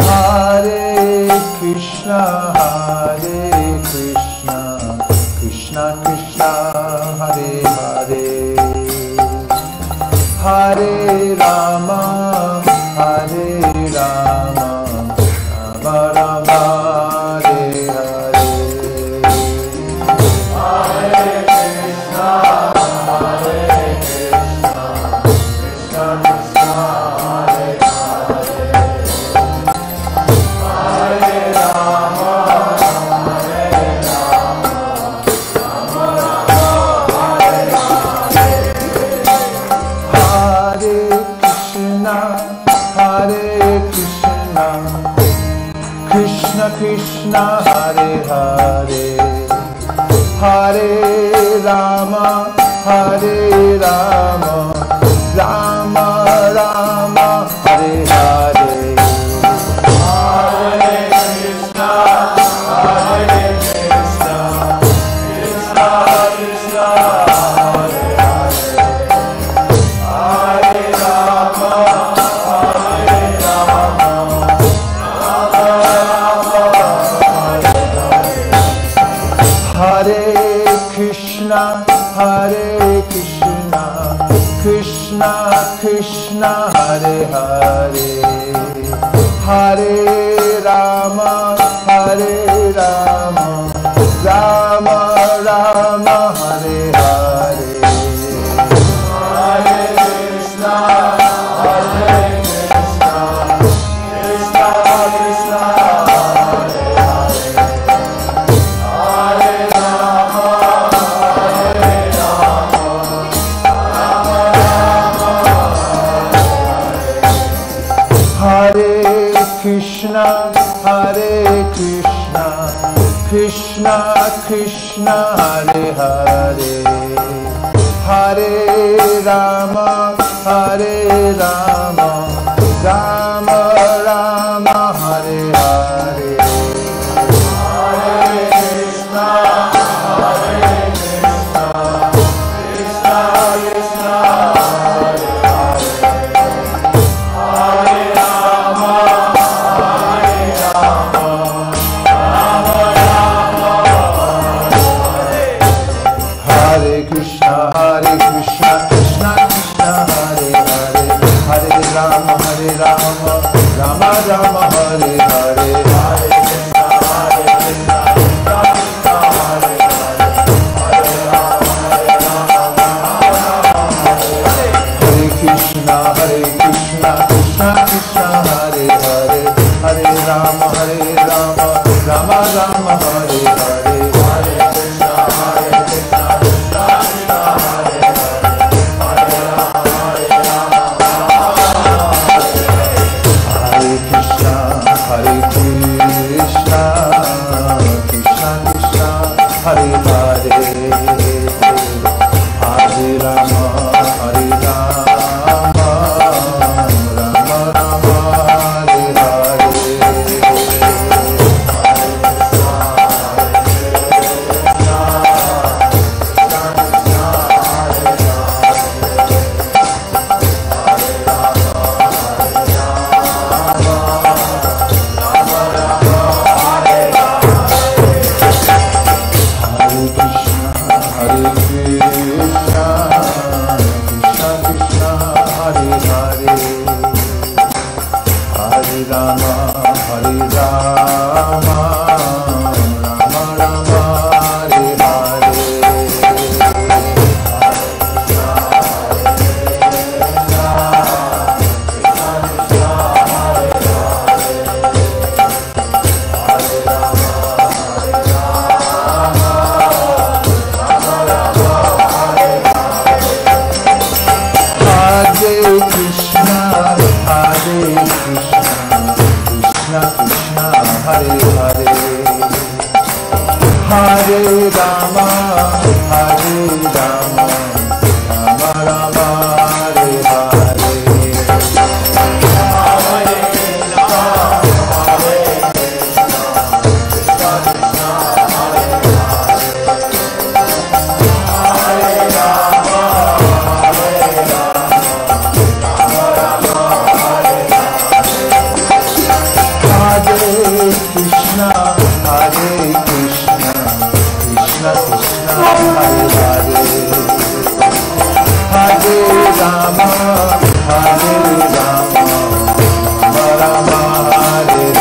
Hare Krishna, Hare Krishna, Krishna Krishna, Hare Hare, Hare Rama, Hare Rama, Rama Rama, Hare Hare, Hare Krishna, Hare Krishna, Krishna Krishna, Hare Hare, Hare Rama, Hare Rama, Rama Rama, Hare Hare, Hare Krishna, Hare Krishna, Krishna Krishna, Hare Hare, Hare Rama, Hare Rama, Rama Rama, Hare Hare, Hare Krishna, Hare Krishna, Krishna Krishna, Hare Hare, Hare Rama, Hare Rama, Rama Rama, Hare Hare, Hare Krishna, Hare Krishna, Krishna Krishna, Hare Hare, Hare Rama, Hare Rama, Rama Rama, Hare Hare, Hare Krishna, Hare Krishna, Krishna Krishna, Hare Hare, Hare Rama, Hare Rama, Rama Rama, Hare Krishna, Hare Krishna, Krishna Krishna, Hare Hare, Hare Rama, Hare Rama, Rama Rama, Hare Hare, Hare Krishna, Hare Krishna, Krishna Krishna, Hare Hare, Hare Rama, Hare Rama, Rama Rama, Hare Krishna, Hare Krishna, Krishna Krishna, Hare Hare, Hare Rama, Hare Rama, Rama Rama, Hare Hare, Hare Krishna, Hare Krishna, Krishna Krishna, Hare Hare, Hare Rama, Hare Rama, Rama Rama, Hare Hare, Hare Krishna, Hare Krishna, Krishna Krishna, Hare Hare, Hare Rama, Hare Rama, Rama Rama, Hare Hare, Hare Krishna, Hare Krishna, Krishna Krishna, Hare Hare, Rama, Hare Rama, Rama Rama, Hare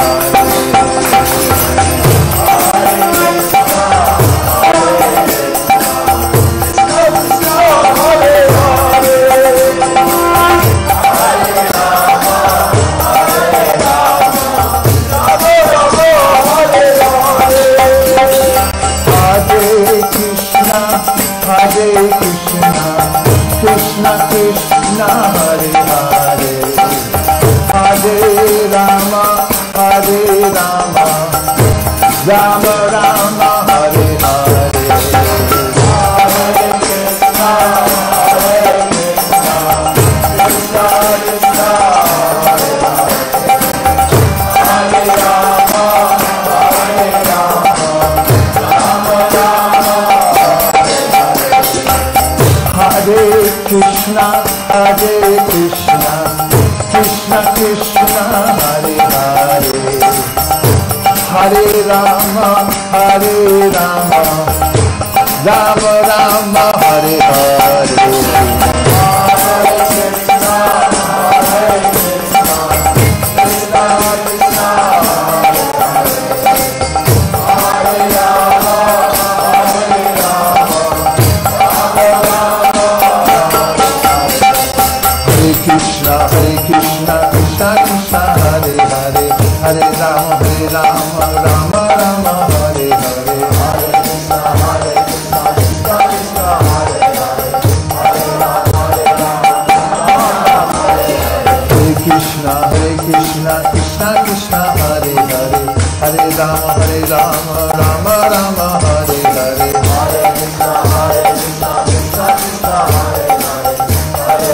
Hare Krishna, Krishna Krishna, Hare Hare, Hare Rama, Hare Rama, Rama Rama, Hare Hare, Hare Krishna, Hare Krishna, Krishna Krishna, Hare Hare, Hare Rama, Hare Rama, Rama Rama, Hare Krishna, Hare Krishna, Krishna Krishna, Hare Hare, Hare Rama, Hare Rama, Rama Rama, Hare Hare, Hare Krishna, Hare Krishna, Krishna Krishna, Hare Rama, Hare Rama, Rama Rama, Hare Krishna, Krishna Krishna, Hare Hare, Hare Rama, Rama Rama, Hare Hare, Hare Krishna, Krishna Krishna, Hare Hare, Hare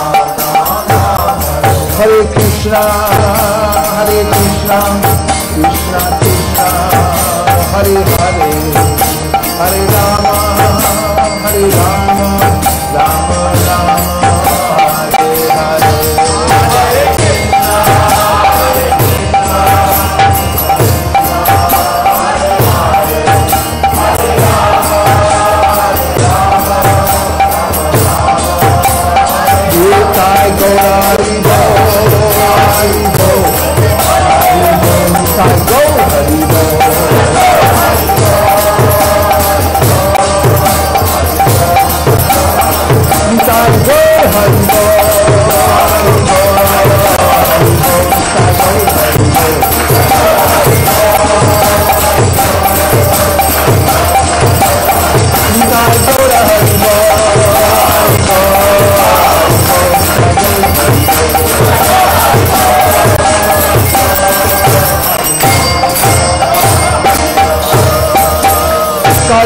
Rama, Hare Krishna, Krishna Krishna, Hare Hare, Hare Rama, Rama Rama, Hare Hare, Hare Krishna, Krishna Krishna, Hare Hare, Hare Rama, Hare Krishna, Krishna Krishna, Hare Hare, Hare Rama, Rama Rama, Hare Hare, Hare Krishna,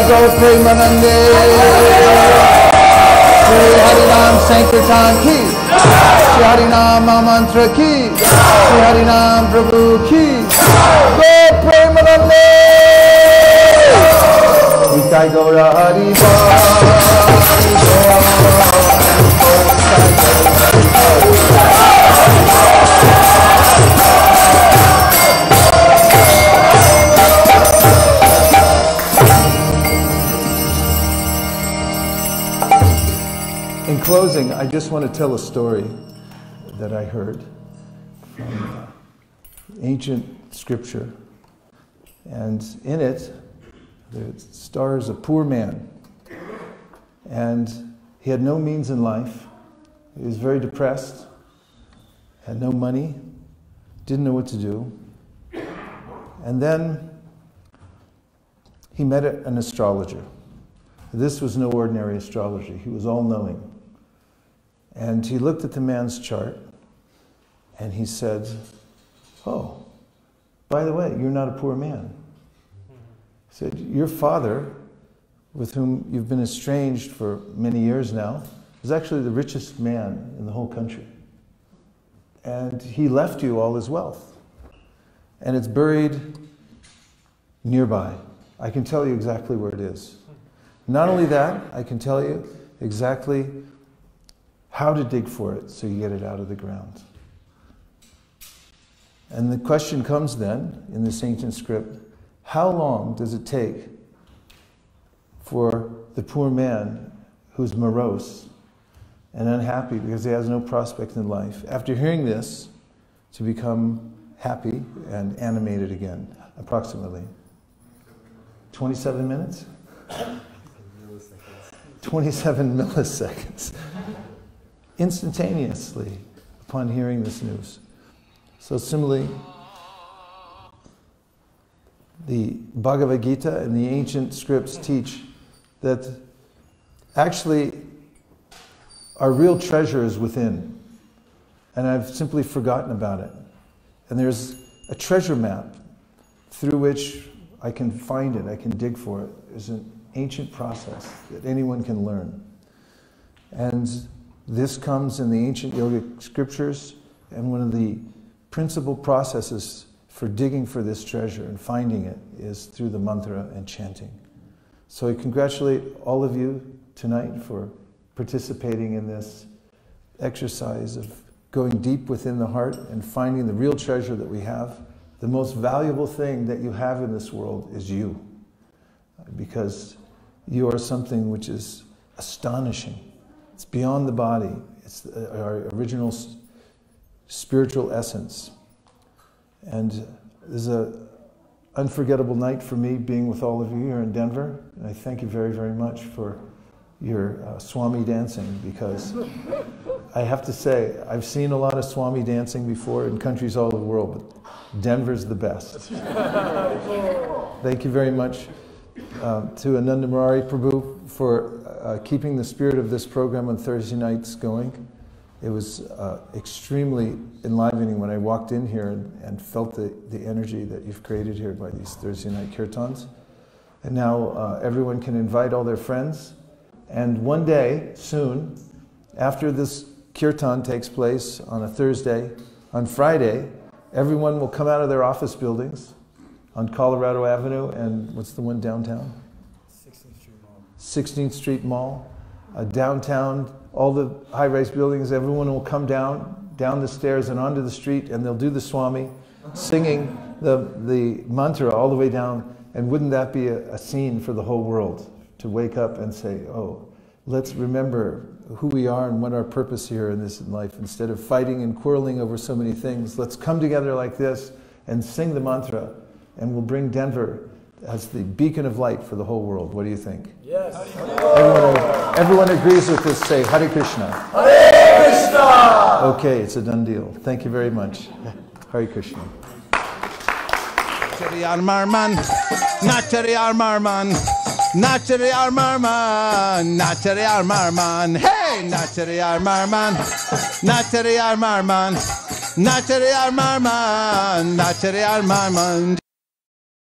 Go Premanande, Shri Harinam Sankirtan ki, Shri Harinam Mantra ki, Shri Harinam Prabhu ki, Go Premanande, Nitai Gaura Haribo, In closing, I just want to tell a story that I heard from ancient scripture. And in it, the stars a poor man. And he had no means in life. He was very depressed, had no money, didn't know what to do. And then he met an astrologer. This was no ordinary astrologer. He was all-knowing. And he looked at the man's chart and he said, "Oh, by the way, you're not a poor man." He said, "Your father, with whom you've been estranged for many years now, is actually the richest man in the whole country. And he left you all his wealth. And it's buried nearby. I can tell you exactly where it is. Not only that, I can tell you exactly how to dig for it so you get it out of the ground." And the question comes then, in this ancient script, how long does it take for the poor man who's morose and unhappy because he has no prospect in life. After hearing this, to become happy and animated again, approximately 27 minutes? 27 milliseconds. Instantaneously upon hearing this news. So similarly, the Bhagavad Gita and the ancient scripts teach that actually our real treasure is within. And I've simply forgotten about it. And there's a treasure map through which I can find it, I can dig for it. There's an ancient process that anyone can learn. And this comes in the ancient yogic scriptures, and one of the principal processes for digging for this treasure and finding it is through the mantra and chanting. So I congratulate all of you tonight for participating in this exercise of going deep within the heart and finding the real treasure that we have. The most valuable thing that you have in this world is you, because you are something which is astonishing. It's beyond the body. It's our original spiritual essence. And this is an unforgettable night for me being with all of you here in Denver. And I thank you very, very much for your Swami dancing, because I have to say, I've seen a lot of Swami dancing before in countries all over the world, but Denver's the best. Thank you very much to Ananda Murari Prabhu for keeping the spirit of this program on Thursday nights going. It was extremely enlivening when I walked in here and felt the energy that you've created here by these Thursday night kirtans. And now everyone can invite all their friends. And one day, soon, after this kirtan takes place on a Thursday, on Friday, everyone will come out of their office buildings on Colorado Avenue and what's the one downtown? 16th Street Mall. 16th Street Mall. Downtown, all the high-rise buildings, everyone will come down the stairs and onto the street, and they'll do the Swami, singing the mantra all the way down. And wouldn't that be a scene for the whole world, to wake up and say, oh, let's remember who we are and what our purpose here in this life. Instead of fighting and quarreling over so many things, let's come together like this and sing the mantra, and we'll bring Denver as the beacon of light for the whole world. What do you think? Yes. Everyone agrees with this. Say Hare Krishna. Hare Krishna! Okay, it's a done deal. Thank you very much. Hare Krishna. Nachariyar Marman, Nachariyar Marman, Nachariyar Marman, Nachariyar Marman, hey, Nachariyar Marman, Nachariyar Marman, Nachariyar Marman, Nachariyar Marman.